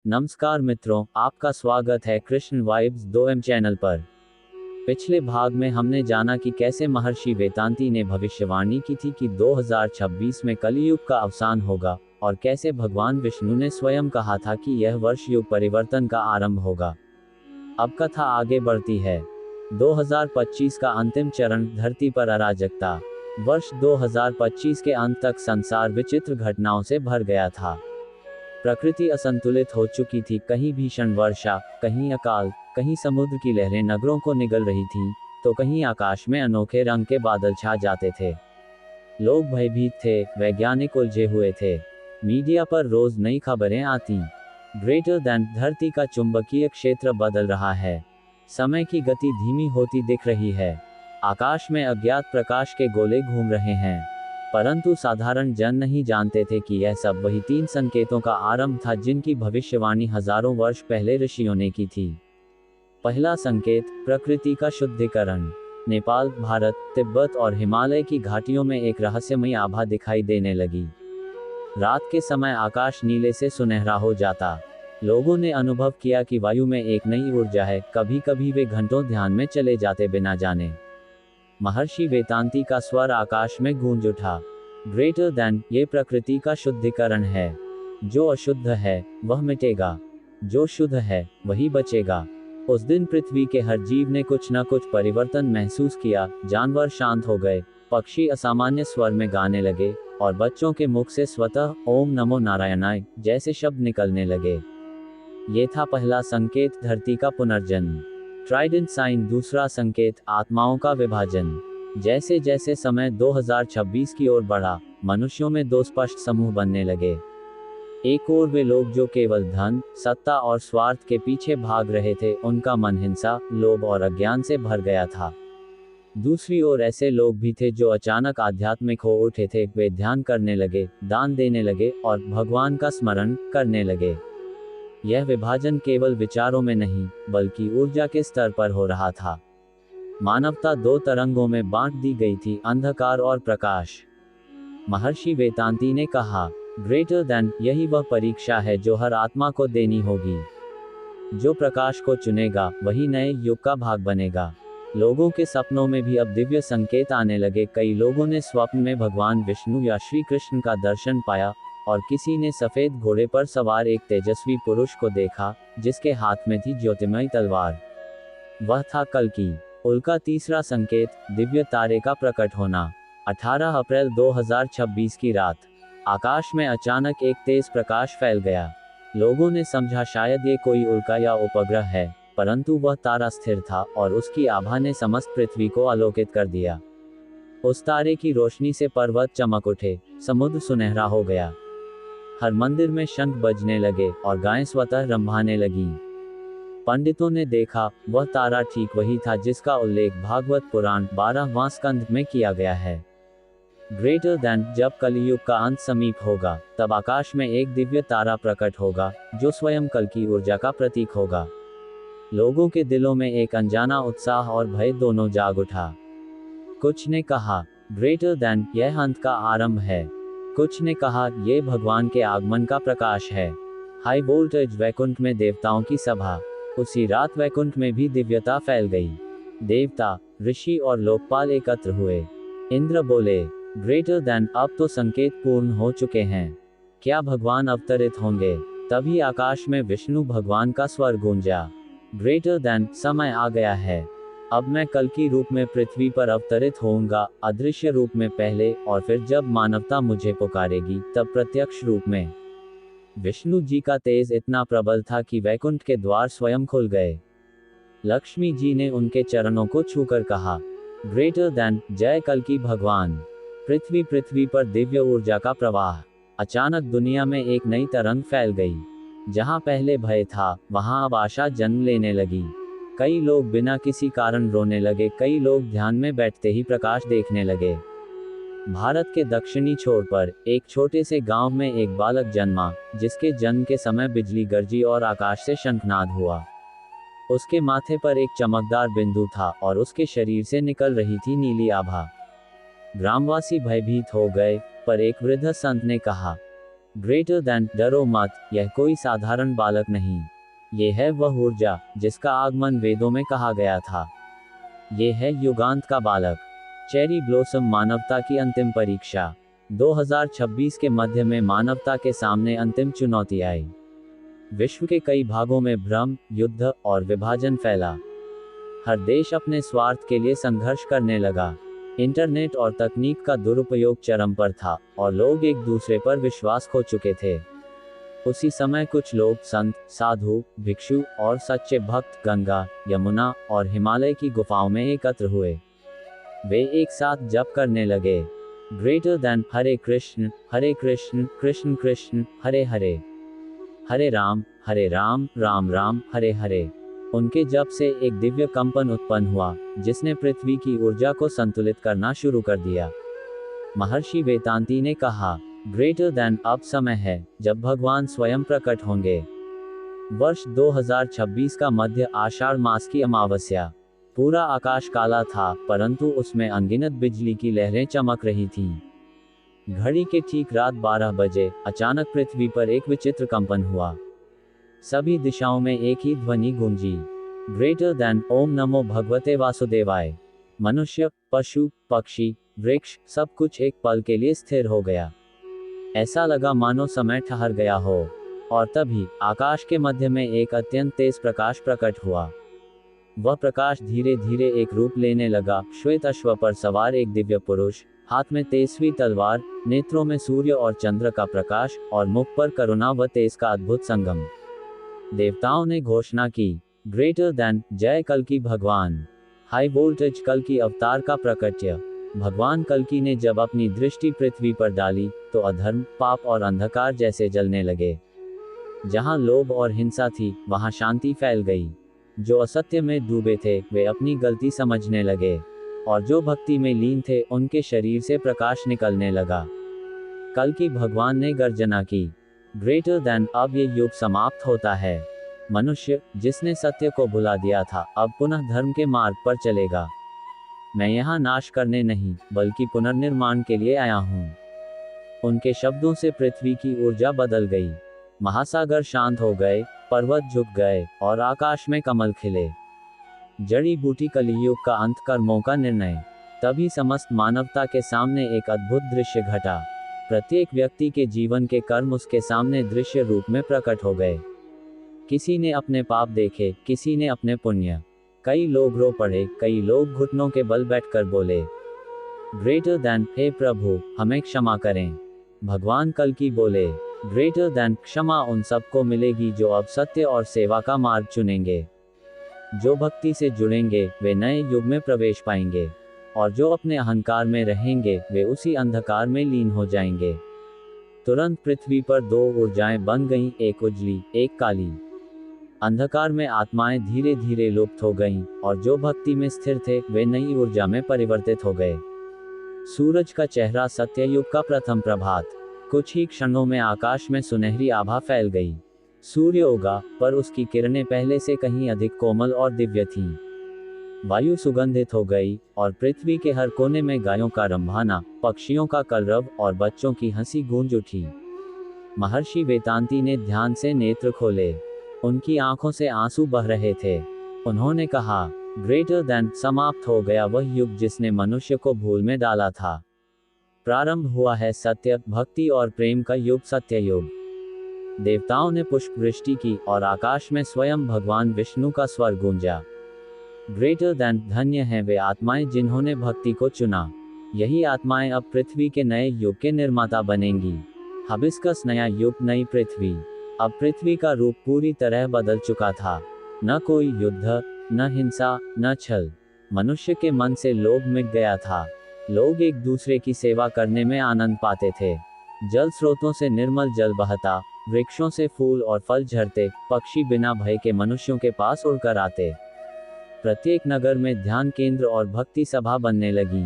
नमस्कार मित्रों, आपका स्वागत है कृष्ण वाइब्स 2M चैनल पर। पिछले भाग में हमने जाना कि कैसे महर्षि वेदांती ने भविष्यवाणी की थी कि 2026 में कलियुग का अवसान होगा, और कैसे भगवान विष्णु ने स्वयं कहा था कि यह वर्ष युग परिवर्तन का आरंभ होगा। अब कथा आगे बढ़ती है। 2025 का अंतिम चरण, धरती पर अराजकता। वर्ष 2025 के अंत तक संसार विचित्र घटनाओं से भर गया था। प्रकृति असंतुलित हो चुकी थी, कहीं भीषण वर्षा, कहीं अकाल, कहीं समुद्र की लहरें नगरों को निगल रही थीं, तो कहीं आकाश में अनोखे रंग के बादल छा जाते थे। लोग भयभीत थे, वैज्ञानिक उलझे हुए थे। मीडिया पर रोज नई खबरें आती। ग्रेटर दैन धरती का चुंबकीय क्षेत्र बदल रहा है। समय की गति धीमी होती दिख रही है। आकाश में अज्ञात प्रकाश के गोले घूम रहे हैं। परंतु साधारण जन नहीं जानते थे कि यह सब वही 3 संकेतों का आरंभ था जिनकी भविष्यवाणी हजारों वर्ष पहले ऋषियों ने की थी। पहला संकेत, प्रकृति का शुद्धिकरण। नेपाल, भारत, तिब्बत और हिमालय की घाटियों में एक रहस्यमयी आभा दिखाई देने लगी। रात के समय आकाश नीले से सुनहरा हो जाता। लोगों ने अनुभव किया कि वायु में एक नई ऊर्जा है। कभी कभी वे घंटों ध्यान में चले जाते बिना जाने। महर्षि वेदांती का स्वर आकाश में गूंज उठा। ग्रेटर दैन, ये प्रकृति का शुद्धिकरण है। जो अशुद्ध है वह मिटेगा, जो शुद्ध है वही बचेगा। उस दिन पृथ्वी के हर जीव ने कुछ न कुछ परिवर्तन महसूस किया। जानवर शांत हो गए, पक्षी असामान्य स्वर में गाने लगे, और बच्चों के मुख से स्वतः ओम नमो नारायणाय जैसे शब्द निकलने लगे। ये था पहला संकेत, धरती का पुनर्जन्म। Trident sign. दूसरा संकेत, आत्माओं का विभाजन। जैसे जैसे समय 2026 की ओर बढ़ा, मनुष्यों में 2 स्पष्ट समूह बनने लगे। एक ओर वे लोग जो केवल धन, सत्ता और स्वार्थ के पीछे भाग रहे थे, उनका मन हिंसा, लोभ और अज्ञान से भर गया था। दूसरी ओर ऐसे लोग भी थे जो अचानक आध्यात्मिक हो उठे थे। वे ध्यान करने लगे, दान देने लगे और भगवान का स्मरण करने लगे। यह विभाजन केवल विचारों में नहीं, बल्कि ऊर्जा के स्तर पर हो रहा था। मानवता 2 तरंगों में बांट दी गई थी, अंधकार और प्रकाश। महर्षि वेदांती ने कहा, ग्रेटर दैन, यही वह परीक्षा है जो हर आत्मा को देनी होगी। जो प्रकाश को चुनेगा वही नए युग का भाग बनेगा। लोगों के सपनों में भी अब दिव्य संकेत आने लगे। कई लोगों ने स्वप्न में भगवान विष्णु या श्री कृष्ण का दर्शन पाया, और किसी ने सफेद घोड़े पर सवार एक तेजस्वी पुरुष को देखा, जिसके हाथ में थी ज्योतिर्मयी तलवार। वह था कल्कि। उल्का। तीसरा संकेत, दिव्य तारे का प्रकट होना। 18 अप्रैल 2026 की रात, आकाश में अचानक एक तेज प्रकाश फैल गया। लोगों ने समझा शायद ये कोई उल्का या उपग्रह है, परंतु वह तारा स्थिर था, और उसकी आभा ने समस्त पृथ्वी को आलोकित कर दिया। उस तारे की रोशनी से पर्वत चमक उठे, समुद्र सुनहरा हो गया। हर मंदिर में शंख बजने लगे, और गायें स्वतः रंभाने लगीं। पंडितों ने देखा, वह तारा ठीक वही था जिसका उल्लेख भागवत पुराण 12वां स्कंध में किया गया है। ग्रेटर दैन, जब कलियुग का अंत समीप होगा, तब आकाश में एक दिव्य तारा प्रकट होगा, जो स्वयं कल की ऊर्जा का प्रतीक होगा। लोगों के दिलों में एक अनजाना उत्साह और भय दोनों जाग उठा। कुछ ने कहा, ग्रेटर दैन, यह अंत का आरंभ है। कुछ ने कहा, ये भगवान के आगमन का प्रकाश है। High voltage. वैकुंठ में देवताओं की सभा। उसी रात वैकुंठ में भी दिव्यता फैल गई। देवता, ऋषि और लोकपाल एकत्र हुए। इंद्र बोले, ग्रेटर दैन, अब तो संकेत पूर्ण हो चुके हैं। क्या भगवान अवतरित होंगे? तभी आकाश में विष्णु भगवान का स्वर गूंजा, ग्रेटर दैन, समय आ गया है। अब मैं कल की रूप में पृथ्वी पर अवतरित होऊंगा, अदृश्य रूप में पहले, और फिर जब मानवता मुझे पुकारेगी तब प्रत्यक्ष रूप में। विष्णु जी का तेज इतना प्रबल था कि वैकुंठ के द्वार स्वयं खुल गए। लक्ष्मी जी ने उनके चरणों को छूकर कहा, ग्रेटर दैन, जय कल की भगवान। पृथ्वी पर दिव्य ऊर्जा का प्रवाह। अचानक दुनिया में एक नई तरंग फैल गई। जहां पहले भय था, वहां अब आशा जन्म लेने लगी। कई लोग बिना किसी कारण रोने लगे, कई लोग ध्यान में बैठते ही प्रकाश देखने लगे। भारत के दक्षिणी छोर पर एक छोटे से गांव में एक बालक जन्मा, जिसके जन्म के समय बिजली गरजी और आकाश से शंखनाद हुआ। उसके माथे पर एक चमकदार बिंदु था, और उसके शरीर से निकल रही थी नीली आभा। ग्रामवासी भयभीत हो गए, पर एक वृद्ध संत ने कहा, ग्रेटर दैन, डरो मत, यह कोई साधारण बालक नहीं। ये है वह ऊर्जा जिसका आगमन वेदों में कहा गया था। ये है युगांत का बालक। चेरी ब्लॉसम, मानवता की अंतिम परीक्षा। 2026 के मध्य में मानवता के सामने अंतिम चुनौती आई। विश्व के कई भागों में भ्रम, युद्ध और विभाजन फैला। हर देश अपने स्वार्थ के लिए संघर्ष करने लगा। इंटरनेट और तकनीक का दुरुपयोग चरम पर था और लोग एक दूसरे पर विश्वास खो चुके थे। उसी समय कुछ लोग संत, साधु, भिक्षु और सच्चे भक्त गंगा, यमुना और हिमालय की गुफाओं में एकत्र हुए। वे एक साथ जप करने लगे, ग्रेटर दैन, हरे कृष्ण कृष्ण कृष्ण हरे हरे, हरे राम राम राम हरे हरे। उनके जप से एक दिव्य कंपन उत्पन्न हुआ जिसने पृथ्वी की ऊर्जा को संतुलित करना शुरू कर दिया। महर्षि वेदांती ने कहा, ग्रेटर दैन, अब समय है जब भगवान स्वयं प्रकट होंगे। वर्ष 2026 का मध्य, आषाढ़ मास की अमावस्या। पूरा आकाश काला था, परंतु उसमें अनगिनत बिजली की लहरें चमक रही थीं। घड़ी के ठीक रात 12 बजे अचानक पृथ्वी पर एक विचित्र कंपन हुआ। सभी दिशाओं में एक ही ध्वनि गूंजी, ग्रेटर दैन, ओम नमो भगवते वासुदेवाय। मनुष्य, पशु, पक्षी, वृक्ष, सब कुछ एक पल के लिए स्थिर हो गया। ऐसा लगा मानो समय ठहर गया हो। और तभी आकाश के मध्य में एक अत्यंत तेज प्रकाश प्रकट हुआ। वह प्रकाश धीरे धीरे एक रूप लेने लगा, श्वेत अश्व पर सवार एक दिव्य पुरुष, हाथ में तेजस्वी तलवार, नेत्रों में सूर्य और चंद्र का प्रकाश और मुख पर करुणा व तेज का अद्भुत संगम। देवताओं ने घोषणा की, ग्रेटर दैन, जय कल्कि भगवान। हाई वोल्टेज कल्कि अवतार का प्रकट्य। भगवान कल्कि ने जब अपनी दृष्टि पृथ्वी पर डाली तो अधर्म, पाप और अंधकार जैसे जलने लगे। जहां लोभ और हिंसा थी, वहां शांति फैल गई। जो असत्य में डूबे थे वे अपनी गलती समझने लगे, और जो भक्ति में लीन थे उनके शरीर से प्रकाश निकलने लगा। कल्कि भगवान ने गर्जना की, ग्रेटर दैन, अब ये युग समाप्त होता है। मनुष्य, जिसने सत्य को भुला दिया था, अब पुनः धर्म के मार्ग पर चलेगा। मैं यहाँ नाश करने नहीं, बल्कि पुनर्निर्माण के लिए आया हूँ। उनके शब्दों से पृथ्वी की ऊर्जा बदल गई। महासागर शांत हो गए, पर्वत झुक गए और आकाश में कमल खिले। जड़ी बूटी, कलियुग का अंत, कर्मों का निर्णय। तभी समस्त मानवता के सामने एक अद्भुत दृश्य घटा। प्रत्येक व्यक्ति के जीवन के कर्म उसके सामने दृश्य रूप में प्रकट हो गए। किसी ने अपने पाप देखे, किसी ने अपने पुण्य। कई लोग रो पड़े, कई लोग घुटनों के बल बैठकर बोले, ग्रेटर दैन, हे प्रभु, हमें क्षमा करें। भगवान कल्कि बोले, ग्रेटर दैन, क्षमा उन सबको मिलेगी जो अब सत्य और सेवा का मार्ग चुनेंगे। जो भक्ति से जुड़ेंगे वे नए युग में प्रवेश पाएंगे, और जो अपने अहंकार में रहेंगे वे उसी अंधकार में लीन हो जाएंगे। तुरंत पृथ्वी पर दो ऊर्जाएं बन गईं, एक उजली, एक काली। अंधकार में आत्माएं धीरे धीरे लुप्त हो गईं, और जो भक्ति में स्थिर थे वे नई ऊर्जा में परिवर्तित हो गए। सूरज का चेहरा, सत्ययुग का प्रथम प्रभात। कुछ ही क्षणों में आकाश में सुनहरी आभा फैल गई। सूर्य उगा, पर उसकी किरणें पहले से कहीं अधिक कोमल और दिव्य थीं। वायु सुगंधित हो गई, और पृथ्वी के हर कोने में गायों का रंभाना, पक्षियों का कलरव और बच्चों की हंसी गूंज उठी। महर्षि वेदांती ने ध्यान से नेत्र खोले। उनकी आंखों से आंसू बह रहे थे। उन्होंने कहा, ग्रेटर दैन, समाप्त हो गया वह युग जिसने मनुष्य को भूल में डाला था। प्रारंभ हुआ है सत्य, भक्ति और प्रेम का युग, सत्य युग। देवताओं ने पुष्प वृष्टि की और आकाश में स्वयं भगवान विष्णु का स्वर गूंजा। ग्रेटर दैन, धन्य हैं वे आत्माएं जिन्होंने भक्ति को चुना। यही आत्माएं अब पृथ्वी के नए युग के निर्माता बनेंगी। हबिस्कस, नया युग, नई पृथ्वी। अब पृथ्वी का रूप पूरी तरह बदल चुका था। न कोई युद्ध, न हिंसा, न छल। मनुष्य के मन से लोभ मिट गया था। लोग एक दूसरे की सेवा करने में आनंद पाते थे। जल स्रोतों से निर्मल जल बहता, वृक्षों से फूल और फल झरते, पक्षी बिना भय के मनुष्यों के पास उड़कर आते। प्रत्येक नगर में ध्यान केंद्र और भक्ति सभा बनने लगी।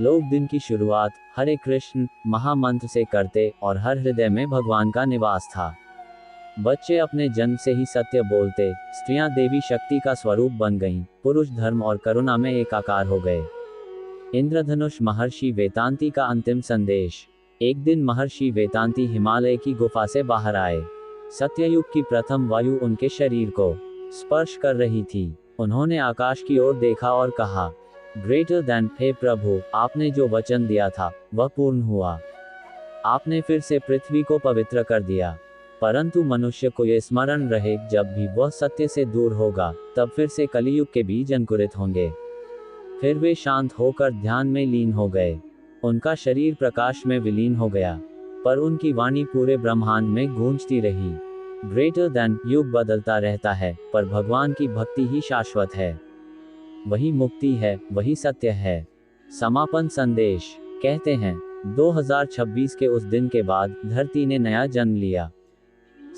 लोग दिन की शुरुआत हरे कृष्ण महामंत्र से करते और हर हृदय में भगवान का निवास था। बच्चे अपने जन्म से ही सत्य बोलते, स्त्रियां देवी शक्ति का स्वरूप बन गईं, पुरुष धर्म और करुणा में एकाकार हो गए। इंद्रधनुष, महर्षि वेदांती का अंतिम संदेश। एक दिन महर्षि वेदांती हिमालय की गुफा से बाहर आए। सत्ययुग की प्रथम वायु उनके शरीर को स्पर्श कर रही थी। उन्होंने आकाश की ओर देखा और कहा, ग्रेटर देन, हे प्रभु, आपने जो वचन दिया था वह पूर्ण हुआ। आपने फिर से पृथ्वी को पवित्र कर दिया। परंतु मनुष्य को यह स्मरण रहे, जब भी वह सत्य से दूर होगा तब फिर से कलियुग के बीज अंकुरित होंगे। फिर वे शांत होकर ध्यान में लीन हो गए। उनका शरीर प्रकाश में विलीन हो गया, पर उनकी वाणी पूरे ब्रह्मांड में गूंजती रही। ग्रेटर देन, युग बदलता रहता है, पर भगवान की भक्ति ही शाश्वत है। वही मुक्ति है, वही सत्य है। समापन संदेश कहते हैं, 2026 के उस दिन के बाद धरती ने नया जन्म लिया।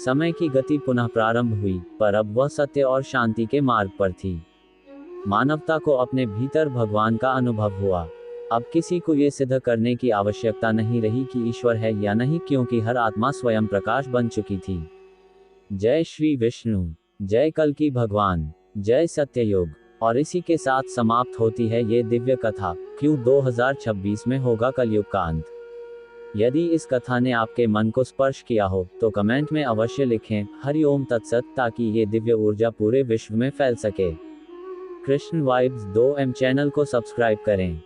समय की गति पुनः प्रारंभ हुई, पर अब वह सत्य और शांति के मार्ग पर थी। मानवता को अपने भीतर भगवान का अनुभव हुआ। अब किसी को ये सिद्ध करने की आवश्यकता नहीं रही कि ईश्वर है या नहीं, क्योंकि हर आत्मा स्वयं प्रकाश बन चुकी थी। जय श्री विष्णु, जय कल्कि भगवान, जय सत्ययुग। और इसी के साथ समाप्त होती है ये दिव्य कथा। क्यों 2026 में होगा कलयुग का अंत? यदि इस कथा ने आपके मन को स्पर्श किया हो तो कमेंट में अवश्य लिखें हरि ओम तत्सत, ताकि ये दिव्य ऊर्जा पूरे विश्व में फैल सके। कृष्ण वाइब्स 2M चैनल को सब्सक्राइब करें।